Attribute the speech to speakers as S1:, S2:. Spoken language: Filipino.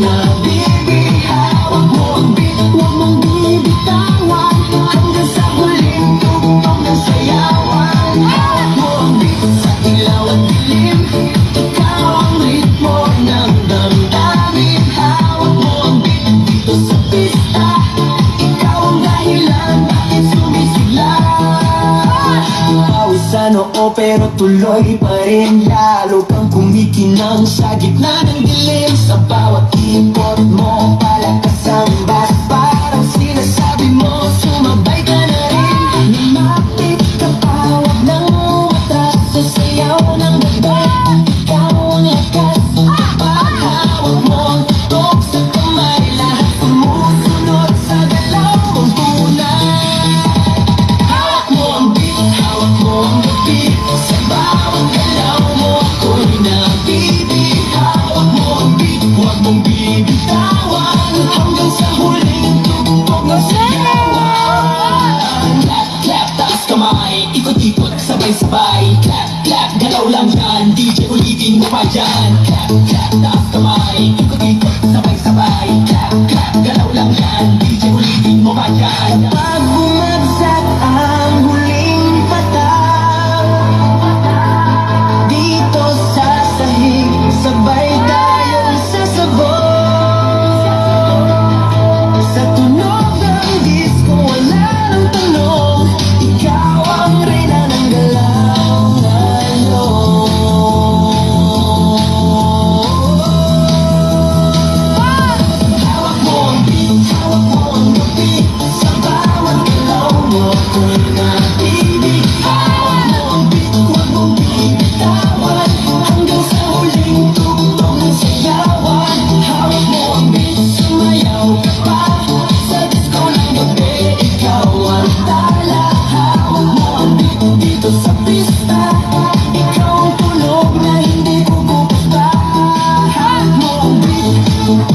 S1: nabibihawa mo ang beat. Huwag mong bibitawan hanggang sa huling tugtog ng sayawan. Hawak mo ang beat sa ilaw at dilim, ikaw ang ritmo ng damdamin. Hawak mo ang beat dito sa pista, ikaw ang dahilan bakit sumisigla. Pawis sa noo pero tuloy pa rin, lalo kang kumikinang sa gitna ng dilim. Sa bawat ikot mo palakas ang bass, parang sinasabi mo sumabay ka na rin. Lumapit ka pa, huwag nang umatras sa sayaw ng ganda, ikaw ang lakas. Paghawak mo ang tutok sa kamay, lahat sumusunod sa galaw mong tunay. Hawak mo ang beat, hawak mo ang beat, sa bawat galaw mo ako'y nabibig. Hawak mo ang beat, huwag mong bibitawan